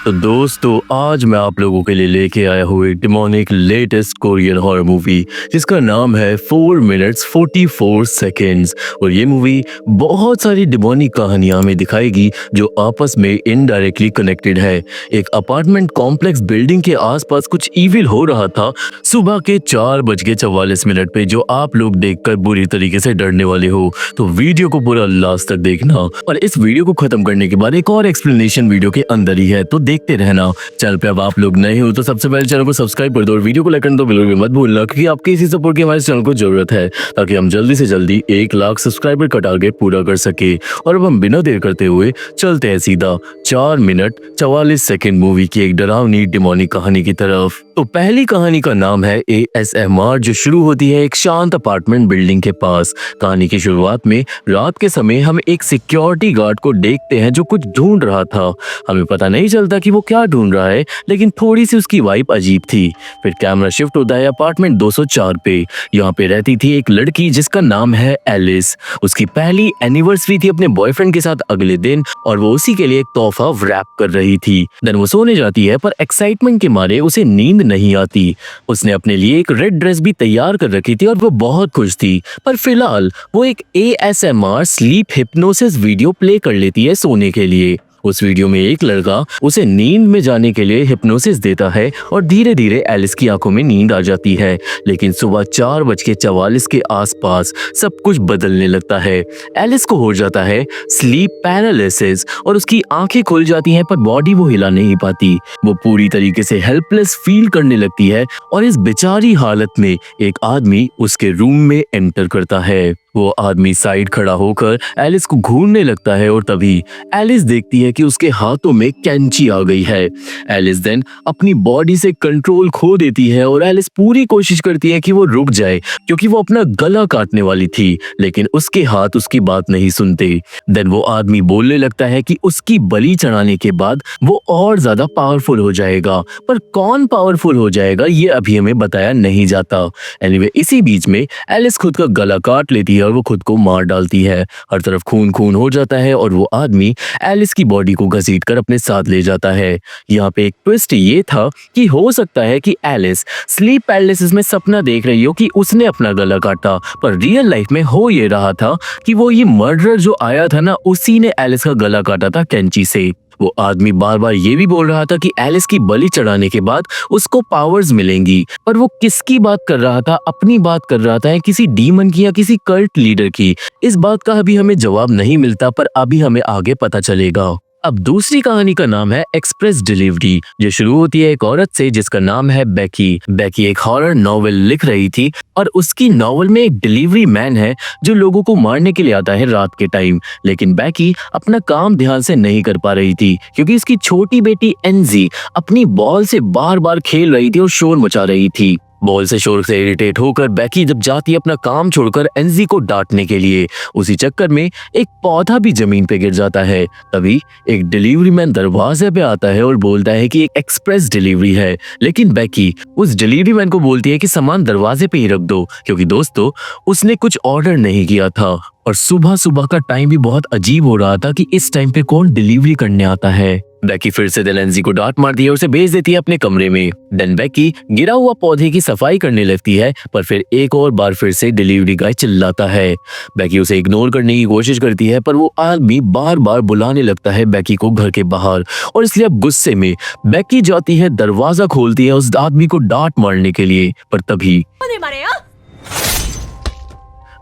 तो दोस्तों आज मैं आप लोगों के लिए लेके आया हूँ एक demonic latest Korean horror movie जिसका नाम है 4 मिनट्स 44 सेकेंड्स। और ये मूवी बहुत सारी डिमोनिक कहानियां हमें दिखाएगी जो आपस में इनडायरेक्टली कनेक्टेड है। एक अपार्टमेंट कॉम्प्लेक्स बिल्डिंग के आसपास कुछ इविल हो रहा था सुबह के 4:44 पे, जो आप लोग देखकर बुरी तरीके से डरने वाले हो। तो वीडियो को पूरा लास्ट तक देखना और इस वीडियो को खत्म करने के बाद एक और एक्सप्लेनेशन वीडियो के अंदर ही है, तो देखते रहना। चैनल पे अब आप लोग नए हो तो सबसे पहले चैनल को सब्सक्राइब कर दो और वीडियो को लाइक करना तो बिल्कुल भी मत भूलना, क्योंकि आपके इसी सपोर्ट की हमारे चैनल को जरूरत है ताकि हम जल्दी से जल्दी 1 लाख सब्सक्राइबर का टारगेट पूरा कर सके। और अब हम बिना देर करते हुए चलते हैं सीधा 4 मिनट 44 सेकेंड मूवी की एक डरावनी डिमोनिक कहानी की तरफ। तो पहली कहानी का नाम है ASMR, जो शुरू होती है एक शांत अपार्टमेंट बिल्डिंग के पास। कहानी की शुरुआत में रात के समय हम एक सिक्योरिटी गार्ड को देखते हैं जो कुछ ढूंढ रहा था। हमें पता नहीं चलता कि वो क्या ढूंढ रहा है, लेकिन थोड़ी सी उसकी वाइब अजीब थी। फिर कैमरा शिफ्ट होता है अपार्टमेंट 204 पे। यहाँ पे रहती थी एक लड़की जिसका नाम है एलिस। उसकी पहली एनिवर्सरी थी अपने बॉयफ्रेंड के साथ अगले दिन और वो उसी के लिए एक तोहफा रैप कर रही थी। देन वो सोने जाती है, पर एक्साइटमेंट के मारे उसे नींद नहीं आती। उसने अपने लिए एक रेड ड्रेस भी तैयार कर रखी थी और वो बहुत खुश थी। पर फिलहाल वो एक ASMR sleep hypnosis video play कर लेती है सोने के लिए। उस वीडियो में एक लड़का उसे नींद में जाने के लिए हिप्नोसिस देता है और धीरे धीरे एलिस की आंखों में नींद आ जाती है। लेकिन सुबह 4:44 के आसपास सब कुछ बदलने लगता है। एलिस को हो जाता है स्लीप पैरालिसिस और उसकी आंखें खुल जाती हैं, पर बॉडी वो हिला नहीं पाती। वो पूरी तरीके से हेल्पलेस फील करने लगती है और इस बेचारी हालत में एक आदमी उसके रूम में एंटर करता है। वो आदमी साइड खड़ा होकर एलिस को घूरने लगता है और तभी एलिस देखती है कि उसके हाथों में कैंची आ गई है। एलिस देन अपनी बॉडी से कंट्रोल खो देती है और एलिस पूरी कोशिश करती है कि वो रुक जाए, क्योंकि वो अपना गला काटने वाली थी, लेकिन उसके हाथ उसकी बात नहीं सुनते। देन वो आदमी बोलने लगता है कि उसकी बलि चढ़ाने के बाद वो और ज्यादा पावरफुल हो जाएगा, पर कौन पावरफुल हो जाएगा ये अभी हमें बताया नहीं जाता। एनीवे, इसी बीच में एलिस खुद का गला काट लेती है और वो खुद को मार डालती है। हर तरफ खून खून हो जाता है और वो आदमी एलिस की बॉडी को घसीटकर अपने साथ ले जाता है। यहाँ पे एक ट्विस्ट ये था कि हो सकता है कि एलिस स्लीप पैरालिसिस में सपना देख रही हो कि उसने अपना गला काटा, पर रियल लाइफ में हो ये रहा था कि वो ये मर्डरर जो आया था ना, उसी ने एलिस का गला काटा था कैंची से। वो आदमी बार बार ये भी बोल रहा था कि एलिस की बलि चढ़ाने के बाद उसको पावर्स मिलेंगी, पर वो किसकी बात कर रहा था? अपनी बात कर रहा था या किसी डीमन की या किसी कल्ट लीडर की? इस बात का अभी हमें जवाब नहीं मिलता, पर अभी हमें आगे पता चलेगा। अब दूसरी कहानी का नाम है एक्सप्रेस डिलीवरी, जो शुरू होती है एक औरत से जिसका नाम है बेकी। बेकी एक हॉरर नॉवेल लिख रही थी और उसकी नॉवेल में एक डिलीवरी मैन है जो लोगों को मारने के लिए आता है रात के टाइम। लेकिन बेकी अपना काम ध्यान से नहीं कर पा रही थी, क्योंकि उसकी छोटी बेटी एनजी अपनी बॉल से बार बार खेल रही थी और शोर मचा रही थी। बॉल से शोर से इरिटेट होकर बेकी जब जाती है अपना काम छोड़कर एनजी को डांटने के लिए, उसी चक्कर में एक पौधा भी जमीन पे गिर जाता है। तभी एक डिलीवरी मैन दरवाजे पे आता है और बोलता है कि एक एक्सप्रेस डिलीवरी है। लेकिन बेकी उस डिलीवरी मैन को बोलती है कि सामान दरवाजे पे ही रख दो, क्योंकि दोस्तों उसने कुछ ऑर्डर नहीं किया था। और सुबह सुबह का टाइम भी बहुत अजीब हो रहा था कि इस टाइम पे कौन डिलीवरी करने आता है। बेकी फिर से एनजी को डांट मारती है और उसे भेज देती है अपने कमरे में। देन बेकी गिरा हुआ पौधे की सफाई करने लगती है, पर फिर एक और बार फिर से डिलीवरी गाय चिल्लाता है। बेकी उसे इग्नोर करने की कोशिश करती है, पर वो आदमी बार बार बुलाने लगता है बेकी को घर के बाहर, और इसलिए अब गुस्से में बेकी जाती है, दरवाजा खोलती है उस आदमी को डांट मारने के लिए। पर तभी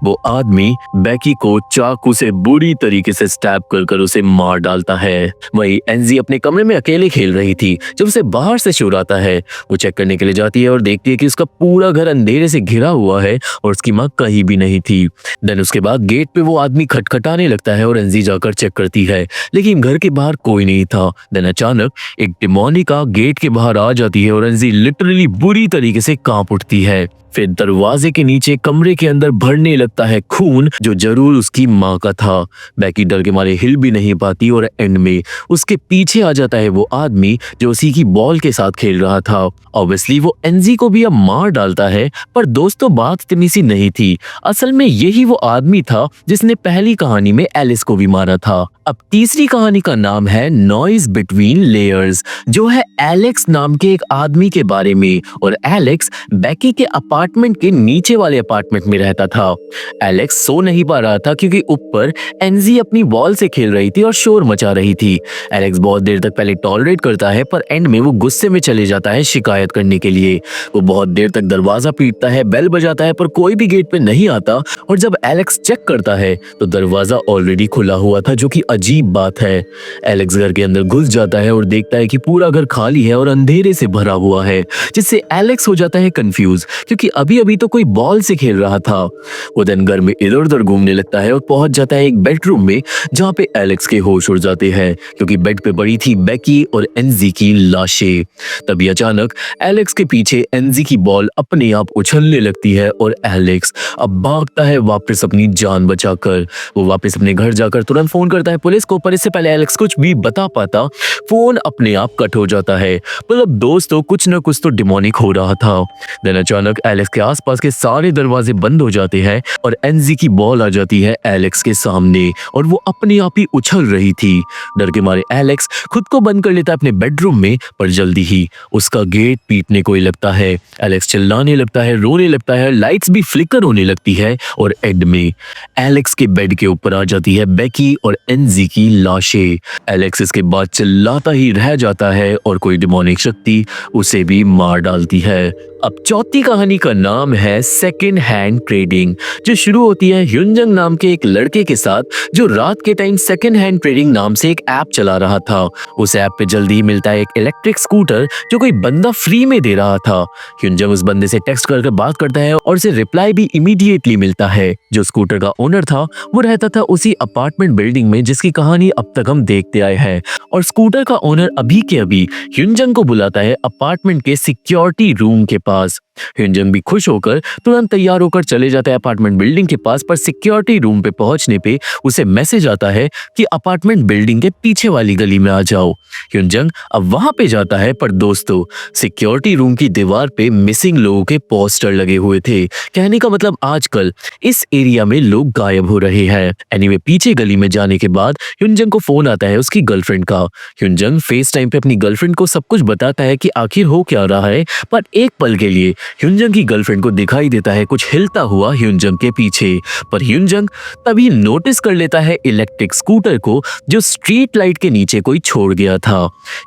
वो आदमी बेकी को चाकू से बुरी तरीके से स्टैब कर उसे मार डालता है। वही एनजी अपने कमरे में अकेले खेल रही थी जब उसे बाहर से शोर आता है। वो चेक करने के लिए जाती है और देखती है कि उसका पूरा घर अंधेरे से घिरा हुआ है और उसकी माँ कहीं भी नहीं थी। देन उसके बाद गेट पे वो आदमी खटखटाने लगता है और एनजी जाकर चेक करती है, लेकिन घर के बाहर कोई नहीं था। देन अचानक एक डिमोनिका गेट के बाहर आ जाती है और एनजी लिटरली बुरी तरीके से कांप उठती है। फिर दरवाजे के नीचे कमरे के अंदर भरने लगता है खून, जो जरूर उसकी माँ का था। बैकी डर के मारे हिल भी नहीं पाती और एंड में उसके पीछे आ जाता है वो आदमी जो उसी की बॉल के साथ खेल रहा था। ऑब्वियसली वो एनजी को भी अब मार डालता है, पर दोस्तों बात इतनी सी नहीं थी। असल में यही वो आदमी था जिसने पहली कहानी में एलिस को भी मारा था। अब तीसरी कहानी का नाम है नॉइज बिटवीन लेयर्स, जो है एलेक्स नाम के एक आदमी के बारे में। और एलेक्स बैकी के अपार्टमेंट के नीचे वाले अपार्टमेंट में रहता था। एलेक्स सो नहीं पा रहा था क्योंकि ऊपर एनजी अपनी बॉल से खेल रही थी और शोर मचा रही थी। एलेक्स बहुत देर तक पहले टॉलरेट करता है, पर एंड में वो गुस्से में चले जाता है शिकायत करने के लिए। वो बहुत देर तक दरवाजा पीटता है, बेल बजाता है, पर कोई भी गेट पे नहीं आता। और जब एलेक्स चेक करता है तो दरवाजा ऑलरेडी खुला हुआ था, जो कि अजीब बात है। एलेक्स घर के अंदर घुस जाता है और देखता है कि पूरा घर खाली है और अंधेरे से भरा हुआ है, जिससे एलेक्स हो जाता है कंफ्यूज, क्योंकि अभी अभी तो कोई बॉल से खेल रहा था। वो दिन घर में इधर उधर घूमने लगता है और पहुंच जाता है एक बेडरूम में, जहां पे एलेक्स के होश उड़ जाते हैं क्योंकि बेड पे पड़ी थी बैकी और एनजी की लाशें। तभी अचानक एलेक्स के पीछे एनजी की बॉल अपने आप उछलने लगती है और एलेक्स अब भागता है वापस अपनी जान बचाकर। वो वापस अपने घर जाकर तुरंत फोन करता है पुलिस को, पर इससे पहले एलेक्स कुछ भी बता पाता फोन अपने आप कट हो जाता है। मतलब दोस्तों कुछ न कुछ तो डिमोनिक हो रहा था। देन अचानक एलेक्स के आसपास के सारे दरवाजे बंद हो जाते हैं और एनजी की बॉल आ जाती है एलेक्स के सामने और वो अपने आप ही उछल रही थी। डर के मारे एलेक्स खुद को बंद कर लेता है अपने बेडरूम में, पर जल्दी ही उसका गेट पीटने को ही लगता है। एलेक्स चिल्लाने लगता है, रोने लगता है, लाइट्स भी फ्लिकर होने लगती है और एंड में एलेक्स के बेड के ऊपर आ जाती है बैकी और एनजी की लाशें। एलेक्स इसके बाद चिल्लाता ही रह जाता है और कोई डिमोनिक शक्ति उसे भी मार डालती है। अब चौथी कहानी का नाम है सेकेंड हैंड ट्रेडिंग, जो शुरू होती है ह्युनजंग नाम के एक लड़के के साथ, जो रात के टाइम सेकेंड हैंड ट्रेडिंग नाम से एक ऐप चला रहा था। उस ऐप पे जल्दी ही मिलता है एक इलेक्ट्रिक स्कूटर जो कोई बंदा फ्री में दे रहा था। ह्युनजंग उस बंदे से टेक्स्ट करके बात करता है और उसे रिप्लाई भी इमीडिएटली मिलता है। जो स्कूटर का ओनर था वो रहता था उसी अपार्टमेंट बिल्डिंग में जिसकी कहानी अब तक हम देखते आए हैं। और स्कूटर का ओनर अभी के अभी ह्युनजंग को बुलाता है अपार्टमेंट के सिक्योरिटी रूम के पास। ह्युनजंग भी खुश होकर तुरंत तैयार होकर चले जाता है अपार्टमेंट बिल्डिंग के पास, पर सिक्योरिटी रूम पे पहुंचने पे उसे मैसेज आता है कि अपार्टमेंट बिल्डिंग के पीछे वाली गली में आ जाओ। ह्युनजंग अब वहां पे जाता है, पर दोस्तों सिक्योरिटी रूम की दीवार पे मिसिंग लोगों के पोस्टर लगे हुए थे। कहने का मतलब आजकल इस एरिया में लोग गायब हो रहे हैं। एनीवे पीछे गली में जाने के बाद ह्युनजंग को फोन आता है उसकी गर्लफ्रेंड का। ह्युनजंग फेस टाइम पे अपनी गर्लफ्रेंड को सब कुछ बताता है कि आखिर हो क्या रहा है, पर एक पल के लिए ह्युनजंग की गर्लफ्रेंड को दिखाई देता है कुछ हिलता हुआ ह्युनजंग के पीछे। पर ह्युनजंग तभी नोटिस कर लेता है इलेक्ट्रिक स्कूटर को, जो स्ट्रीट लाइट के नीचे कोई छोड़ गया था।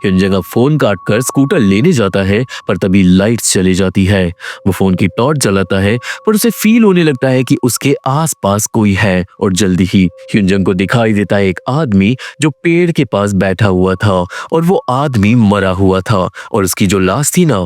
ह्युनजंग अब फोन काट कर स्कूटर लेने जाता है, पर तभी लाइट्स चली जाती है। वो फोन की टॉर्च जलाता है, पर उसे फील होने लगता है कि उसके आसपास कोई है और जल्दी ही ह्युनजंग को दिखाई देता है एक आदमी जो पेड़ के पास बैठा हुआ था और वो आदमी मरा हुआ था और उसकी जो लाश थी ना,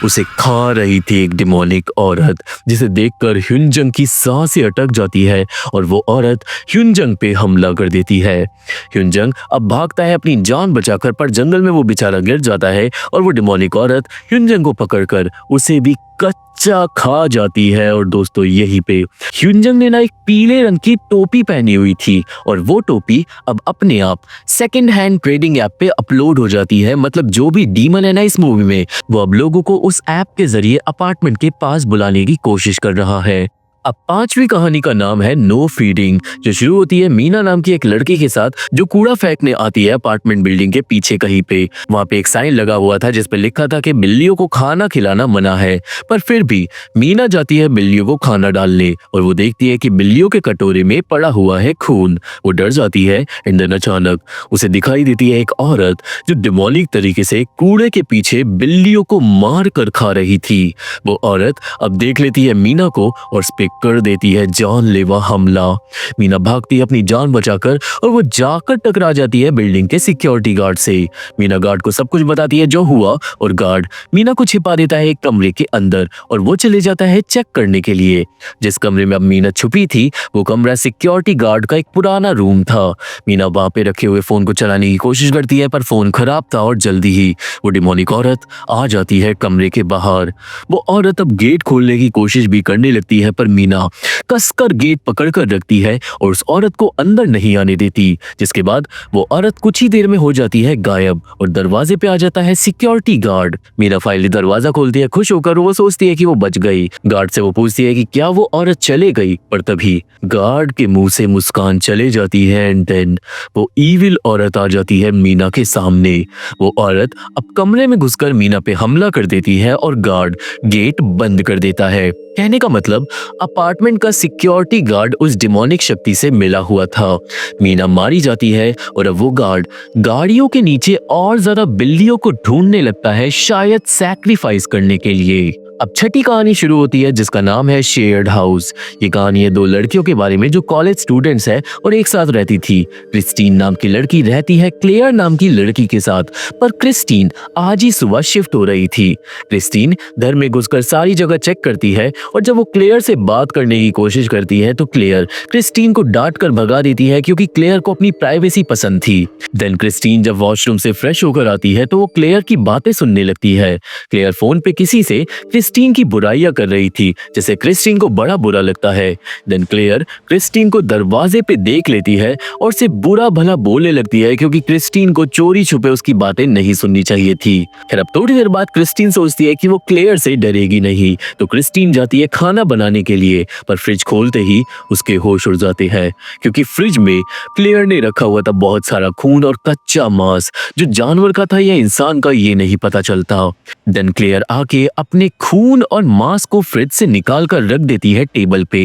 उसे खा रही थी एक डिमोनिक औरत, जिसे देखकर ह्युनजंग की सांसें अटक जाती है और वो औरत ह्युनजंग पे हमला कर देती है। ह्युनजंग अब भागता है अपनी जान बचाकर, पर जंगल में वो बेचारा गिर जाता है और वो डिमोनिक औरत ह्युनजंग को पकड़कर उसे भी कच्चा खा जाती है। और दोस्तों यहीं पे ह्युनजंग ने ना एक पीले रंग की टोपी पहनी हुई थी और वो टोपी अब अपने आप सेकंड हैंड ट्रेडिंग ऐप पे अपलोड हो जाती है। मतलब जो भी डीमन है ना इस मूवी में, वो अब लोगों को उस ऐप के जरिए अपार्टमेंट के पास बुलाने की कोशिश कर रहा है। अब पांचवी कहानी का नाम है नो फीडिंग, जो शुरू होती है मीना नाम की एक लड़की के साथ, जो कूड़ा फेंकने आती है अपार्टमेंट बिल्डिंग के पीछे कहीं पे। वहां पे एक साइन लगा हुआ था जिस पे लिखा था कि बिल्लियों को खाना खिलाना मना है, पर फिर भी मीना जाती है बिल्लियों को खाना डालने और वो देखती है कि बिल्लियों के कटोरे में पड़ा हुआ है खून। वो डर जाती है एंड देन अचानक उसे दिखाई देती है एक औरत जो डिमोनिक तरीके से कूड़े के पीछे बिल्लियों को मार कर खा रही थी। वो औरत अब देख लेती है मीना को और उस पे कर देती है जानलेवा हमला। मीना भागती है अपनी जान बचाकर और वो जाकर टकरा जाती है बिल्डिंग के सिक्योरिटी गार्ड से। मीना गार्ड को सब कुछ बताती है जो हुआ और गार्ड मीना को छिपा देता है एक कमरे के अंदर और वो चले जाता है चेक करने के लिए। जिस कमरे में अब मीना छुपी थी वो कमरा सिक्योरिटी गार्ड का एक पुराना रूम था। मीना वहां पे रखे हुए फोन को चलाने की कोशिश करती है पर फोन खराब था और जल्दी ही वो डिमोनिक औरत आ जाती है कमरे के बाहर। वो औरत अब गेट खोलने की कोशिश भी करने लगती है पर मीना कसकर गेट पकड़कर रखती है और उस औरत को अंदर नहीं आने देती। जिसके बाद वो औरत कुछ ही देर में हो जाती है गायब और दरवाजे पे आ जाता है सिक्योरिटी गार्ड। मीना फाइनली दरवाजा खोलती है खुश होकर। वो सोचती है कि वो बच गई। गार्ड से वो पूछती है कि क्या वो औरत चले गई, पर तभी गार्ड के मुंह से मुस्कान चले जाती है एंड देन वो ईविल औरत आ जाती है मीना के सामने। वो औरत अब कमरे में घुसकर मीना पे हमला कर देती है और गार्ड गेट बंद कर देता है। कहने का मतलब अपार्टमेंट का सिक्योरिटी गार्ड उस डिमोनिक शक्ति से मिला हुआ था। मीना मारी जाती है और अब वो गार्ड गाड़ियों के नीचे और ज्यादा बिल्लियों को ढूंढने लगता है, शायद सैक्रिफाइस करने के लिए। अब छठी कहानी शुरू होती है जिसका नाम है शेयर्ड हाउस। ये कहानी है दो लड़कियों के बारे में जो कॉलेज स्टूडेंट्स है और एक साथ रहती थी। क्रिस्टीन नाम की लड़की रहती है क्लेयर नाम की लड़की के साथ, पर क्रिस्टीन आज ही सुबह शिफ्ट हो रही थी। क्रिस्टीन घर में घुसकर सारी जगह चेक करती है और जब वो क्लेयर से बात करने की कोशिश करती है तो क्लेयर क्रिस्टीन को डांट कर भगा देती है क्योंकि क्लेयर को अपनी प्राइवेसी पसंद थी। देन क्रिस्टीन जब वॉशरूम से फ्रेश होकर आती है तो वो क्लेयर की बातें सुनने लगती है। क्लेयर फोन पे किसी से क्रिस्टीन की बुराइयां कर रही थी जैसे क्रिस्टीन को बड़ा बुरा लगता है। देन क्लेयर क्रिस्टीन को दरवाजे पे देख लेती है और उसे बुरा भला बोलने लगती है क्योंकि क्रिस्टीन को चोरी छुपे उसकी बातें नहीं सुननी चाहिए थी। फिर अब थोड़ी देर बाद क्रिस्टीन सोचती है कि वो क्लेयर से डरेगी नहीं, तो क्रिस्टीन जाती है खाना बनाने के लिए, पर फ्रिज खोलते ही उसके होश उड़ जाते हैं क्योंकि फ्रिज में क्लेयर ने रखा हुआ था बहुत सारा खून और कच्चा मांस, जो जानवर का था या इंसान का ये नहीं पता चलता। देन क्लेयर आके अपने खून और मांस को फ्रिज से निकाल कर रख देती है टेबल पे।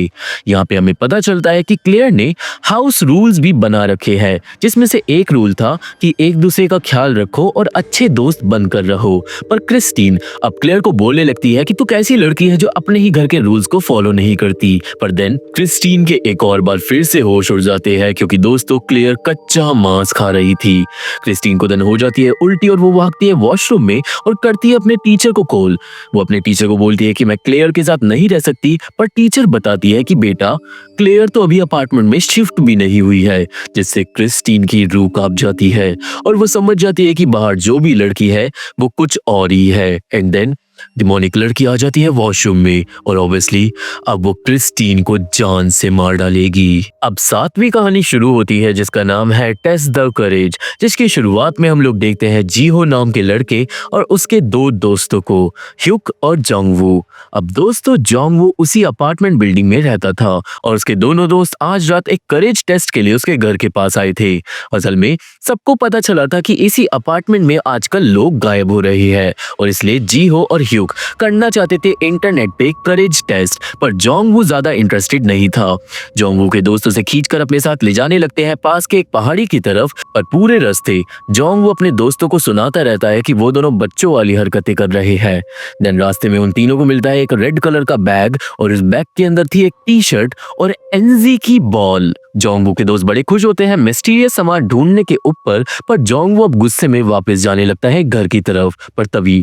यहाँ पे हमें पता चलता है कि क्लेयर ने हाउस रूल्स भी बना रखे हैं, जिसमें से एक रूल था कि एक दूसरे का ख्याल रखो और अच्छे दोस्त बनकर रहो। पर क्रिस्टीन अब क्लेयर को बोलने लगती है कि तू कैसी लड़की है जो अपने ही घर के रूल्स को फॉलो नहीं करती। पर देन क्रिस्टीन के एक और बार फिर से होश उड़ जाते हैं क्योंकि दोस्तों क्लेयर कच्चा मांस खा रही थी। क्रिस्टीन को देन हो जाती है उल्टी और वो भागती है वॉशरूम में और करती है अपने टीचर को कॉल। वो अपने टीचर को बोलती है कि मैं क्लेयर के साथ नहीं रह सकती, पर टीचर बताती है कि बेटा क्लेयर तो अभी अपार्टमेंट में शिफ्ट भी नहीं हुई है, जिससे क्रिस्टीन की रूह कांप जाती है और वो समझ जाती है कि बाहर जो भी लड़की है वो कुछ और ही है। एंड देन डिमोनिक लड़की आ जाती है वॉशरूम में और ऑब्वियसली अब वो क्रिस्टीन को जान से मार डालेगी। अब सातवीं कहानी शुरू होती है जिसका नाम है टेस्ट द करेज, जिसकी शुरुआत में हम लोग देखते हैं जीहो नाम के लड़के और उसके दो दोस्तों को, ह्युक और जोंगवू। अब दोस्तों जोंगवू उसी अपार्टमेंट बिल्डिंग में रहता था और उसके दोनों दोस्त आज रात एक करेज टेस्ट के लिए उसके घर के पास आए थे। असल में सबको पता चला था कि इसी अपार्टमेंट में आजकल लोग गायब हो रहे हैं और इसलिए जीहो और ह्युक करना चाहते थे इंटरनेट पे करेज टेस्ट, पर जोंगवू ज्यादा इंटरेस्टेड नहीं था। जोंगवू के दोस्तों से खींचकर अपने साथ ले जाने लगते हैं पास के एक पहाड़ी की तरफ, पर पूरे रास्ते जोंगवू अपने दोस्तों को सुनाता रहता है कि वो दोनों बच्चों वाली हरकतें कर रहे हैं। देन रास्ते में उन तीनों को मिलता है एक रेड कलर का बैग और इस बैग के अंदर थी एक टी शर्ट और एनजी की बॉल। जोंगवू के दोस्त बड़े खुश होते हैं मिस्टीरियस सामान ढूंढने के ऊपर, पर जोंगवू अब गुस्से में वापस जाने लगता है घर की तरफ। पर तभी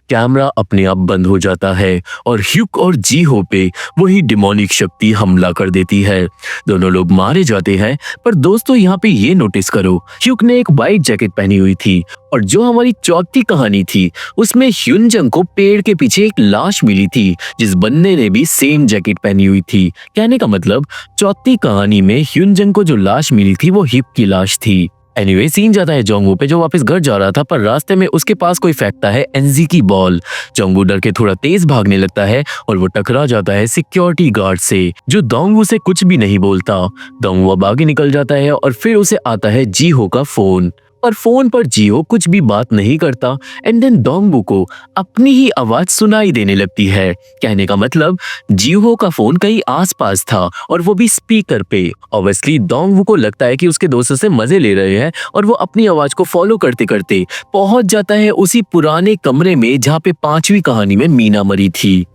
कैमरा अपने आप बंद हो जाता है और ह्युक और जीहो पे वही डिमोनिक शक्ति हमला कर देती है। दोनों लोग मारे जाते हैं, पर दोस्तों यहाँ पे ये नोटिस करो, ह्युक ने एक वाइट जैकेट पहनी हुई थी और जो हमारी चौथी कहानी थी उसमें ह्युनजंग को पेड़ के पीछे एक लाश मिली थी जिस बंदे ने भी सेम जैकेट पहनी हुई थी। कहने का मतलब चौथी कहानी में ह्युनजंग को जो लाश मिली थी वो ह्युक की लाश थी। एनीवे सीन जाता है जोंगवू पे जो वापस घर जा रहा था, पर रास्ते में उसके पास कोई फेंकता है एनजी की बॉल। जोंगवू डर के थोड़ा तेज भागने लगता है और वो टकरा जाता है सिक्योरिटी गार्ड से जो दोंगवू से कुछ भी नहीं बोलता। दोंगवू अब आगे निकल जाता है और फिर उसे आता है जीहो का फोन पर फोन पर जियो कुछ भी बात नहीं करता एंड देन डोंगवू को अपनी ही आवाज सुनाई देने लगती है। कहने का मतलब जियो का फोन कहीं आसपास था और वो भी स्पीकर पे। ऑब्वियसली डोंगवू को लगता है कि उसके दोस्तों से मजे ले रहे हैं और वो अपनी आवाज को फॉलो करते करते पहुंच जाता है उसी पुराने कमरे में जहाँ पे 5वीं कहानी में मीना मरी थी।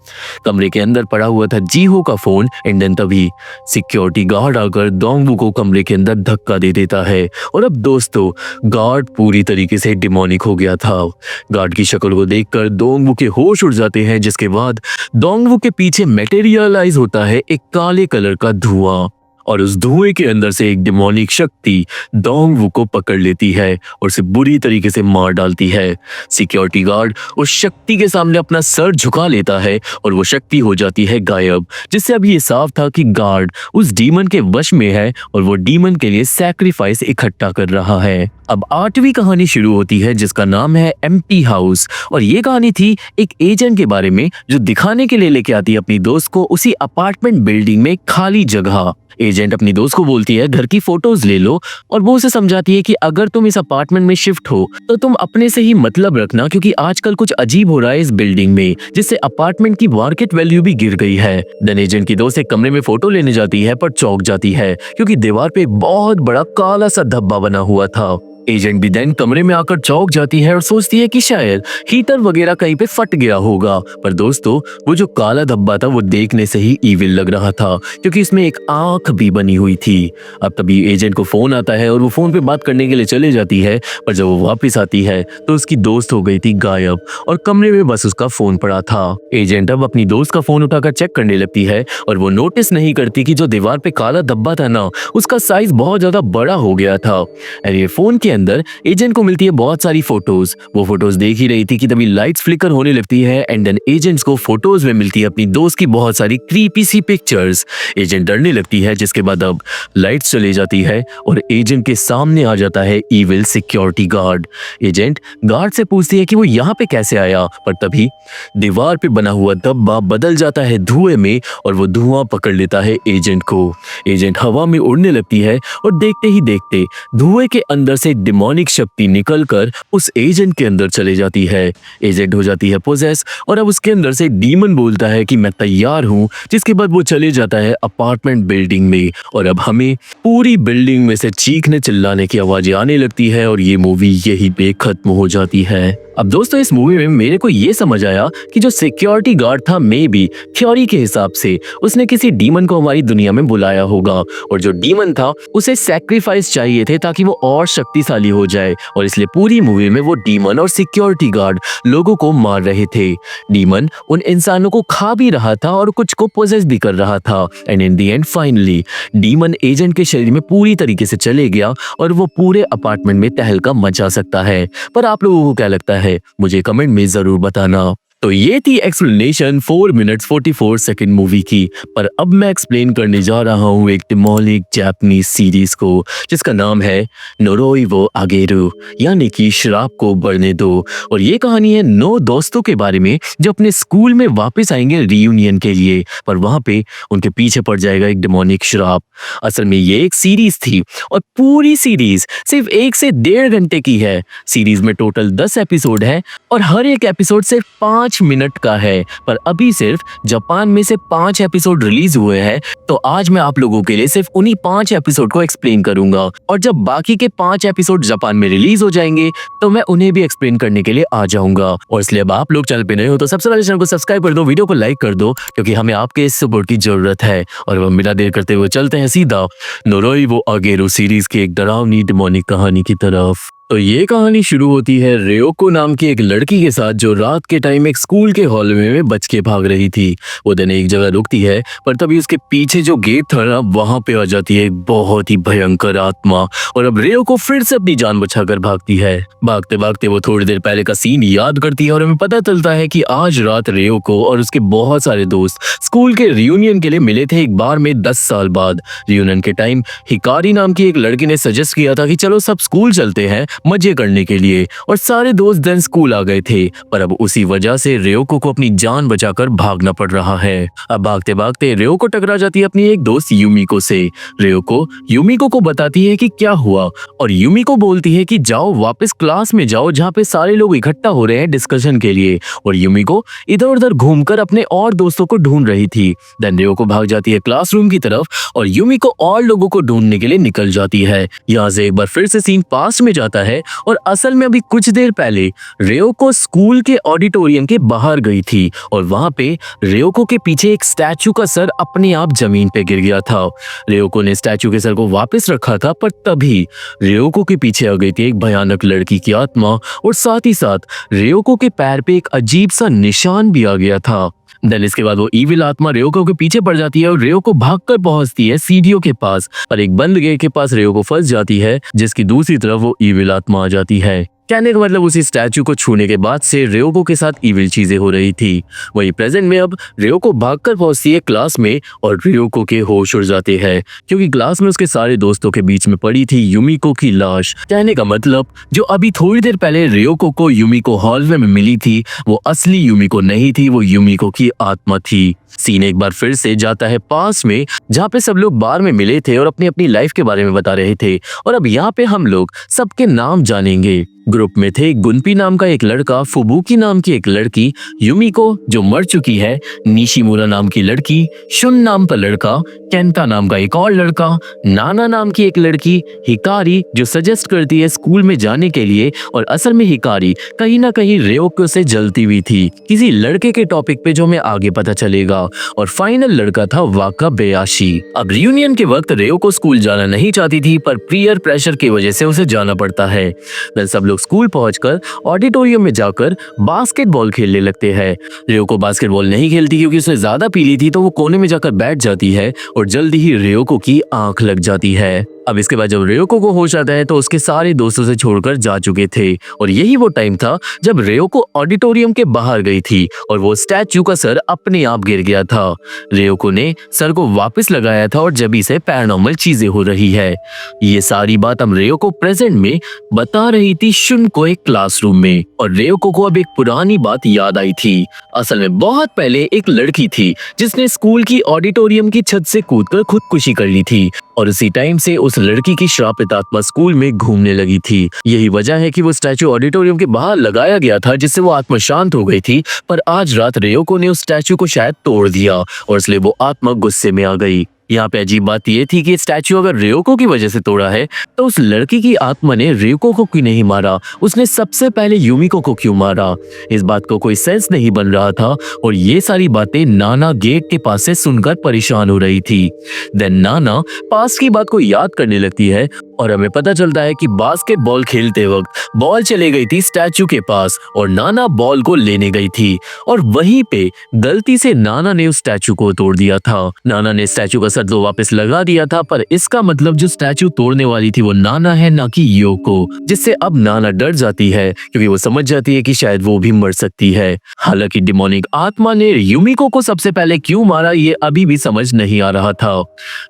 कमरे के अंदर पड़ा हुआ था जीहो का फोन एंड देन तभी सिक्योरिटी गार्ड आकर डोंगवू को कमरे के अंदर धक्का दे देता है। और अब दोस्तों गार्ड पूरी तरीके से डिमोनिक हो गया था। गार्ड की शक्ल को देखकर डोंगवू के होश उड़ जाते हैं, जिसके बाद डोंगवू के पीछे मटेरियलाइज होता है एक काले कलर का धुआं और उस धुएं के अंदर से एक डिमोनिक शक्ति डोंगवू को पकड़ लेती है और उसे बुरी तरीके से मार डालती है। सिक्योरिटी गार्ड उस शक्ति के सामने अपना सर झुका लेता है और वो शक्ति हो जाती है गायब, जिससे अब ये साफ था कि गार्ड उस डीमन के वश में है और वो डीमन के लिए सैक्रिफाइस इकट्ठा कर रहा है। अब 8वीं कहानी शुरू होती है जिसका नाम है एम्प्टी हाउस और ये कहानी थी एक एजेंट के बारे में जो दिखाने के लिए लेके आती है अपनी दोस्त को उसी अपार्टमेंट बिल्डिंग में खाली जगह। एजेंट अपनी दोस्त को बोलती है घर की फोटोज ले लो और वो उसे समझाती है कि अगर तुम इस अपार्टमेंट में शिफ्ट हो तो तुम अपने से ही मतलब रखना, क्योंकि आजकल कुछ अजीब हो रहा है इस बिल्डिंग में, जिससे अपार्टमेंट की मार्केट वैल्यू भी गिर गई है। देन एजेंट की दोस्त एक कमरे में फोटो लेने जाती है पर चौंक जाती है क्योंकि दीवार पे एक बहुत बड़ा काला सा धब्बा बना हुआ था। एजेंट भी देन कमरे में आकर चौंक जाती है और सोचती है कि शायद हीटर वगैरह कहीं पे फट गया होगा। पर दोस्तों वो जो काला धब्बा था वो देखने से ही ईविल लग रहा था क्योंकि इसमें एक आंख भी बनी हुई थी। अब तभी एजेंट को फोन आता है और वो फोन पे बात करने के लिए चले जाती है, पर जब वो वापस आती है तो उसकी दोस्त हो गई थी गायब और कमरे में बस उसका फोन पड़ा था। एजेंट अब अपनी दोस्त का फोन उठाकर चेक करने लगती है और वो नोटिस नहीं करती कि जो दीवार पे काला धब्बा था ना उसका साइज बहुत ज्यादा बड़ा हो गया था। और ये फोन के अंदर एजेंट को मिलती है बहुत सारी फोटोज। वो फोटोज देख ही रही थी कि तभी लाइट्स फ्लिकर होने लगती है एंड देन एजेंट्स को फोटोज में मिलती है अपनी दोस्त की बहुत सारी क्रीपी सी पिक्चर्स। एजेंट डरने लगती है, जिसके बाद अब लाइट्स चली जाती है और एजेंट के सामने आ जाता है evil security guard. Agent guard से पूछती है कि वो यहाँ पे कैसे आया, पर तभी दीवार पे बना हुआ धब्बा बदल जाता है धुएं में और वो धुआं पकड़ लेता है एजेंट को। एजेंट हवा में उड़ने लगती है और देखते ही देखते धुएं के अंदर से डिमोनिक शक्ति निकलकर उस एजेंट के अंदर चले जाती है। एजेंट हो जाती है पोजेस और अब उसके अंदर से डीमन बोलता है कि मैं तैयार हूँ, जिसके बाद वो चले जाता है अपार्टमेंट बिल्डिंग में और अब हमें पूरी बिल्डिंग में से चीखने चिल्लाने की आवाजें आने लगती है और ये मूवी यही पे खत्म हो जाती है। अब दोस्तों इस मूवी में मेरे को ये समझ आया कि जो सिक्योरिटी गार्ड था मे बी थ्योरी के हिसाब से उसने किसी डीमन को हमारी दुनिया में बुलाया होगा और जो डीमन था उसे सैक्रिफाइस चाहिए थे ताकि वो और शक्तिशाली हो जाए और इसलिए पूरी मूवी में वो डीमन और सिक्योरिटी गार्ड लोगों को मार रहे थे। डीमन उन इंसानों को खा भी रहा था और कुछ को पोजेस भी कर रहा था and in the end finally demon agent के शरीर में पूरी तरीके से चले गया और वो पूरे अपार्टमेंट में तहलका मचा सकता है। पर आप लोगों को क्या लगता है मुझे कमेंट में जरूर बताना। तो ये थी एक्सप्लेनेशन 4 मिनट्स 44 सेकंड मूवी की, पर अब मैं एक्सप्लेन करने जा रहा हूँ एक डिमोनिक जापानीज सीरीज को जिसका नाम है नोरोई वो आगेरू, यानी कि श्राप को बढ़ने दो। और ये कहानी है 9 दोस्तों के बारे में जो अपने स्कूल में वापस आएंगे रियूनियन के लिए, पर वहां पे उनके पीछे पड़ जाएगा एक डिमोनिक श्राप। असल में ये एक सीरीज थी और पूरी सीरीज सिर्फ 1 से 1.5 घंटे की है। सीरीज में टोटल 10 एपिसोड है और हर एक एपिसोड सिर्फ 5 मिनट का है, पर अभी सिर्फ जापान में से 5 एपिसोड रिलीज हुए हैं। तो आज मैं आप लोगों के लिए सिर्फ उन्हीं 5 एपिसोड को एक्सप्लेन करूंगा और जब बाकी के 5 एपिसोड जापान में रिलीज हो जाएंगे तो मैं उन्हें भी एक्सप्लेन करने के लिए आ जाऊंगा। और इसलिए अब आप लोग चैनल पे नए हो तो सबसे पहले चैनल को सब्सक्राइब कर दो, वीडियो को लाइक कर दो क्योंकि हमें आपके इस सपोर्ट की जरूरत है। और अब बिना देर करते हुए चलते हैं सीधा नोरोई वो आगेरू सीरीज की एक डरावनी डिमोनिक कहानी की तरफ। तो ये कहानी शुरू होती है रियोको नाम की एक लड़की के साथ जो रात के टाइम एक स्कूल के हॉलवे में बच के भाग रही थी। वो दिन एक जगह रुकती है पर तभी उसके पीछे जो गेट था ना वहां पे आ जाती है एक बहुत ही भयंकर आत्मा और अब रियोको फिर से अपनी जान बचाकर भागती है। भागते भागते वो थोड़ी देर पहले का सीन याद करती है और हमें पता चलता है कि आज रात रियोको और उसके बहुत सारे दोस्त स्कूल के रियूनियन के लिए मिले थे एक बार में 10 साल बाद। रियूनियन के टाइम हिकारी नाम की एक लड़की ने सजेस्ट किया था कि चलो सब स्कूल चलते हैं मजे करने के लिए और सारे दोस्त दिन स्कूल आ गए थे। पर अब उसी वजह से रियोको को अपनी जान बचाकर भागना पड़ रहा है। अब भागते भागते रियोको टकरा जाती है अपनी एक दोस्त यूमिको से। रियोको यूमिको को बताती है कि क्या हुआ और यूमिको बोलती है कि जाओ वापस क्लास में जाओ जहाँ पे सारे लोग इकट्ठा हो रहे हैं डिस्कशन के लिए। और यूमिको इधर उधर घूमकर अपने और दोस्तों को ढूंढ रही थी। देन रियोको भाग जाती है क्लासरूम की तरफ और यूमिको और लोगों को ढूंढने के लिए निकल जाती है। यहाँ से एक बार फिर से सीन पास्ट में जाता है और असल में अभी कुछ देर पहले रियोको स्कूल के ऑडिटोरियम के बाहर गई थी और वहां पे रियोको के पीछे एक स्टैचू का सर अपने आप जमीन पे गिर गया था। रियोको ने स्टैचू के सर को वापस रखा था पर तभी रियोको के पीछे आ गई थी एक भयानक लड़की की आत्मा और साथ ही साथ रियोको के पैर पे एक अजीब सा निशान भी आ गया था। देन इसके बाद वो ईविल आत्मा रियोको के पीछे पड़ जाती है और रियोको भागकर पहुंचती है सीढ़ियों के पास और एक बंद गेट के पास रियोको फंस जाती है जिसकी दूसरी तरफ वो ईविल आत्मा आ जाती है। कहने का मतलब उसी स्टैचू को छूने के बाद से रियोको के साथ इविल चीजें हो रही थी। वहीं प्रेजेंट में अब रियोको भागकर पहुंचती है क्लास में और रियोको के होश उड़ जाते हैं क्योंकि क्लास में उसके सारे दोस्तों के बीच में पड़ी थी यूमिको की लाश। कहने का मतलब जो अभी थोड़ी देर पहले रियोको को यूमिको हॉलवे में मिली थी वो असली यूमिको नहीं थी, वो यूमिको की आत्मा थी। सीन एक बार फिर से जाता है पास में जहाँ पे सब लोग बार में मिले थे और अपनी अपनी लाइफ के बारे में बता रहे थे और अब यहाँ पे हम लोग सबके नाम जानेंगे। ग्रुप में थे गुनपी नाम का एक लड़का, फुबुकी नाम की एक लड़की, यूमिको जो मर चुकी है, निशिमुरा नाम की लड़की, शुन नाम का लड़का, केंटा नाम का एक और लड़का, नाना नाम की एक लड़की, हिकारी जो सजेस्ट करती है स्कूल में जाने के लिए और असल में हिकारी कहीं ना कहीं रियोको से जलती हुई थी किसी लड़के के टॉपिक पे जो हमें आगे पता चलेगा, और फाइनल लड़का था वाकाबेयाशी। अब रियूनियन के वक्त रियोको स्कूल जाना नहीं चाहती थी पर पीयर प्रेशर की वजह से उसे जाना पड़ता है। सब लोग स्कूल पहुंचकर ऑडिटोरियम में जाकर बास्केटबॉल खेलने लगते हैं। रियोको बास्केटबॉल नहीं खेलती क्योंकि उसने ज्यादा पी ली थी तो वो कोने में जाकर बैठ जाती है और जल्दी ही रियोको की आंख लग जाती है। अब इसके बाद जब रियोको को होश आता है तो उसके सारे दोस्तों से छोड़कर जा चुके थे और यही वो टाइम था जब रियोको ऑडिटोरियम के बाहर गई थी और वो स्टैचू का सर अपने आप गिर गया था। रियोको ने सर को वापस लगाया था और जभी से पैरानॉर्मल चीजें हो रही है। ये सारी बात हम रियोको प्रेजेंट में बता रही थी शुन को एक क्लासरूम में और रियोको को अब एक पुरानी बात याद आई थी। असल में बहुत पहले एक लड़की थी जिसने स्कूल की ऑडिटोरियम की छत से कूदकर खुदकुशी कर ली थी और उसी टाइम से उस लड़की की श्रापित आत्मा स्कूल में घूमने लगी थी। यही वजह है कि वो स्टैचू ऑडिटोरियम के बाहर लगाया गया था जिससे वो आत्मा शांत हो गई थी, पर आज रात रियोको ने उस स्टैचू को शायद तोड़ दिया और इसलिए वो आत्मा गुस्से में आ गई। यहाँ पे अजीब बात ये थी कि स्टैचू अगर रियोको की वजह से तोड़ा है तो उस लड़की की आत्मा ने रियोको को क्यों नहीं मारा, उसने सबसे पहले यूमिको को क्यों मारा। इस बात को कोई सेंस नहीं बन रहा था और ये सारी बातें नाना गेट के पास से सुनकर परेशान हो रही थी। देन नाना पास की बात को याद करने लगती है और हमें पता चलता है कि बास्केटबॉल खेलते वक्त बॉल चले गई थी स्टैचू के पास और नाना बॉल को लेने गई थी और वहीं पे गलती से नाना ने उस स्टैचू को तोड़ दिया था। नाना ने स्टैचू का सर तो वापस लगा दिया था पर इसका मतलब जो स्टैचू तोड़ने वाली थी वो नाना है ना कि योको, जिससे अब नाना डर जाती है क्योंकि वो समझ जाती है कि शायद वो भी मर सकती है। हालांकि डिमोनिक आत्मा ने यूमिको को सबसे पहले क्यों मारा ये अभी भी समझ नहीं आ रहा था।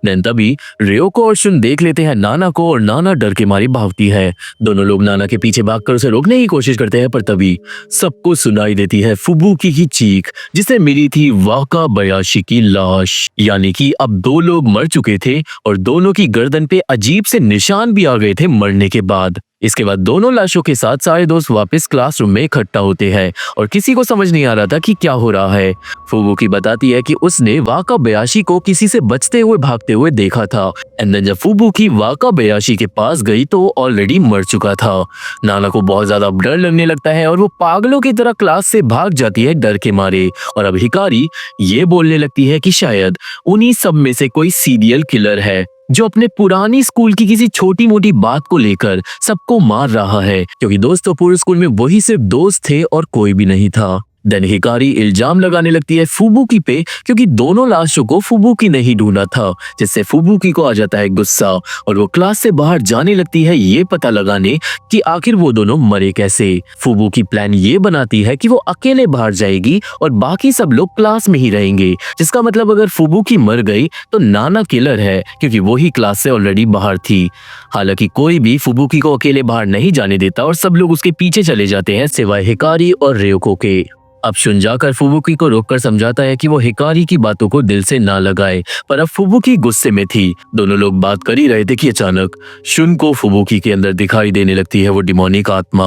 तभी रियोको और शुन देख लेते हैं नाना को और नाना डर के मारी भागती है। दोनों लोग नाना के पीछे भागकर उसे रोकने की कोशिश करते हैं पर तभी सबको सुनाई देती है फुबुकी की चीख जिसे मिली थी वाकाबेयाशी की लाश। यानी कि अब दो लोग मर चुके थे और दोनों की गर्दन पे अजीब से निशान भी आ गए थे मरने के बाद। इसके बाद दोनों लाशों के साथ सारे दोस्त वापस क्लासरूम में इकट्ठा होते हैं और किसी को समझ नहीं आ रहा था कि क्या हो रहा है। फुबुकी बताती है कि उसने वाकाबेयाशी को किसी से बचते हुए भागते हुए देखा था एंड देन जब फुबुकी वाकाबेयाशी के पास गई तो वो ऑलरेडी मर चुका था। नाना को बहुत ज्यादा डर लगने लगता है और वो पागलों की तरह क्लास से भाग जाती है डर के मारे और अब हिकारी ये बोलने लगती है कि शायद उन्हीं सब में से कोई सीरियल किलर है जो अपने पुरानी स्कूल की किसी छोटी मोटी बात को लेकर सबको मार रहा है, क्योंकि दोस्तों पूरे स्कूल में वही सिर्फ दोस्त थे और कोई भी नहीं था। देन हिकारी इल्जाम लगाने लगती है फुबुकी पे क्योंकि दोनों लाशों को फुबुकी ने ही ढूंढा था, जिससे फुबुकी को आ जाता है गुस्सा और वो क्लास से बाहर जाने लगती है ये पता लगाने कि आखिर वो दोनों मरे कैसे। फुबुकी प्लान ये बनाती है कि वो अकेले बाहर जाएगी और बाकी सब लोग क्लास में ही रहेंगे, जिसका मतलब अगर फुबुकी मर गई तो नाना किलर है क्योंकि वो ही क्लास से ऑलरेडी बाहर थी। हालांकि कोई भी फुबुकी को अकेले बाहर नहीं जाने देता और सब लोग उसके पीछे चले जाते हैं सिवाय हिकारी और रियोको के। अब शुन जाकर फुबुकी को रोककर समझाता है कि वो हिकारी की बातों को दिल से ना लगाए, पर अब फुबुकी गुस्से में थी। दोनों लोग बात कर ही रहे थे कि अचानक शुन को फुबुकी के अंदर दिखाई देने लगती है वो डिमोनिक आत्मा।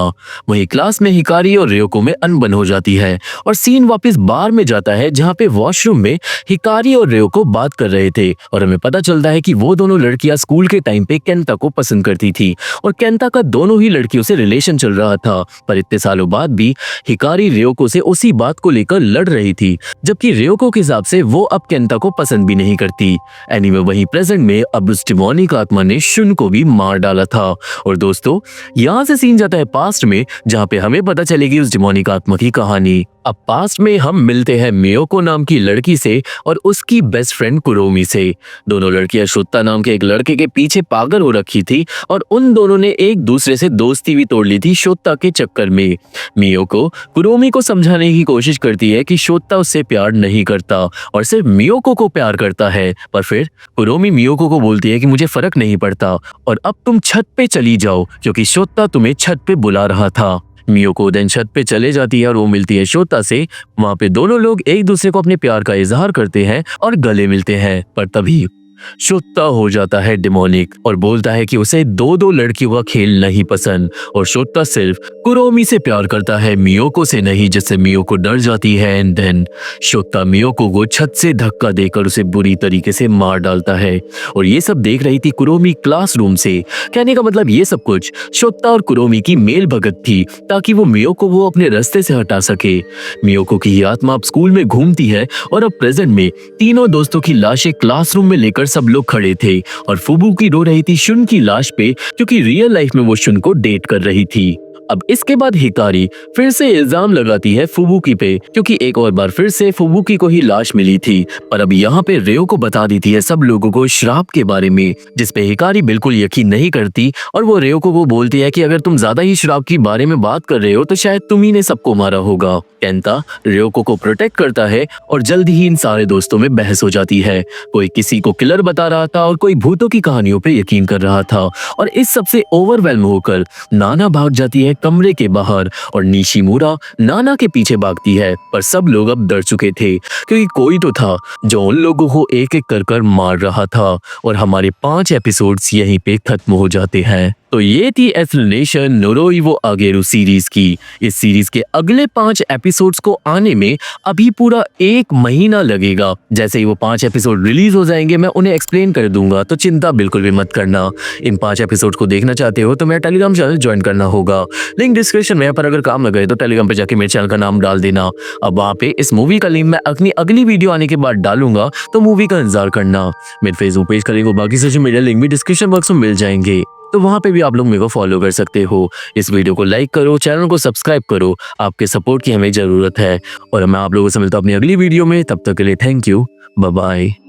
वहीं क्लास में हिकारी और रियोको में अनबन हो जाती है और सीन वापस बार में जाता है जहाँ पे वॉशरूम में हिकारी और रियोको बात कर रहे थे और हमें पता चलता है कि वो दोनों लड़कियां स्कूल के टाइम पे केंता को पसंद करती थी और केंता का दोनों ही लड़कियों से रिलेशन चल रहा था। पर इतने सालों बाद भी हिकारी रियोको से उसी बात को लेकर लड़ रही थी, जबकि रियोको के हिसाब से वो अब केंता को पसंद भी नहीं करती। एनीवे वहीं प्रेजेंट में अब उस डिमोनिक आत्मा ने शुन को भी मार डाला था। और दोस्तों यहाँ से सीन जाता है पास्ट में, जहाँ पे हमें पता चलेगी उस डिमोनिक आत्मा की कहानी। अब पास्ट में हम मिलते हैं मियोको नाम की लड़की से और उसकी बेस्ट फ्रेंड कुरोमी से। दोनों लड़कियां शुत्ता नाम के एक लड़के के पीछे पागल हो रखी थी और उन दोनों ने एक दूसरे से दोस्ती भी तोड़ ली थी शोत्ता के चक्कर में। मियोको कुरोमी को समझाने की कोशिश करती है कि शोत्ता उससे प्यार नहीं करता और सिर्फ मियोको को प्यार करता है, पर फिर कुरोमी मियोको को बोलती है कि मुझे फर्क नहीं पड़ता और अब तुम छत पे चली जाओ क्योंकि शोत्ता तुम्हें छत पे बुला रहा था। मियोको देन छत पे चले जाती है और वो मिलती है शोत्ता से। वहां पे दोनों लोग एक दूसरे को अपने प्यार का इजहार करते हैं और गले मिलते हैं, पर तभी शोत्ता हो जाता है डिमोनिक और बोलता है कि उसे दो दो लड़कियों का खेल नहीं पसंद और शोत्ता सिर्फ कुरोमी से प्यार करता है, मियोको से नहीं, जिससे मियोको डर जाती है। एंड देन शोत्ता मियोको को छत से धक्का देकर उसे बुरी तरीके से मार डालता है और ये सब देख रही थी कुरोमी क्लासरूम से। कहने का मतलब ये सब कुछ शोत्ता और कुरोमी की मेल भगत थी ताकि वो मियोको को अपने रास्ते से हटा सके। मियोको की ये आत्मा अब स्कूल में घूमती है और अब प्रेजेंट में तीनों दोस्तों की लाशें क्लासरूम में लेकर सब लोग खड़े थे और फुबुकी रो रही थी शुन की लाश पे क्योंकि रियल लाइफ में वो शुन को डेट कर रही थी। अब इसके बाद हिकारी फिर से इल्जाम लगाती है फुबुकी पे क्योंकि एक और बार फिर से फुबुकी को ही लाश मिली थी, पर अब यहाँ पे रियो को बता देती है सब लोगों को श्राप के बारे में, जिसपे हिकारी बिल्कुल यकीन नहीं करती और वो रियो को बोलती है कि अगर तुम ज्यादा ही श्राप के बारे में बात कर रहे हो तो शायद तुम ही ने सबको मारा होगा। केंता रियोको को प्रोटेक्ट करता है और जल्दी ही इन सारे दोस्तों में बहस हो जाती है। कोई किसी को किलर बता रहा था और कोई भूतों की कहानियों पे यकीन कर रहा था और इस सबसे ओवरवेल्म होकर नाना भाग जाती है कमरे के बाहर और निशिमुरा नाना के पीछे भागती है, पर सब लोग अब डर चुके थे क्योंकि कोई तो था जो उन लोगों को एक एक कर मार रहा था। और हमारे 5 एपिसोड्स यहीं पे खत्म हो जाते हैं। तो ये थी एक्सप्लेनेशन नोरोइवो आगेरू सीरीज की। इस सीरीज के अगले 5 एपिसोड्स को आने में अभी पूरा 1 महीना लगेगा। जैसे ही वो 5 एपिसोड रिलीज हो जाएंगे मैं उन्हें एक्सप्लेन कर दूंगा, तो चिंता बिल्कुल भी मत करना। इन 5 एपिसोड को देखना चाहते हो तो मेरा टेलीग्राम चैनल ज्वाइन करना होगा, लिंक डिस्क्रिप्शन में है। पर अगर काम लगे तो टेलीग्राम पे जाके मेरे चैनल का नाम डाल देना। अब वहाँ पे इस मूवी का लिंक मैं अपनी अगली वीडियो आने के बाद डालूंगा, तो मूवी का इंतजार करना। मेरे फेसबुक पेज का लिंक और बाकी सोशल मीडिया लिंक भी डिस्क्रिप्शन बॉक्स में मिल जाएंगे, तो वहां पे भी आप लोग मेरे को फॉलो कर सकते हो। इस वीडियो को लाइक करो, चैनल को सब्सक्राइब करो, आपके सपोर्ट की हमें जरूरत है। और मैं आप लोगों से मिलता हूं अपनी अगली वीडियो में, तब तक के लिए थैंक यू, बाय बाय।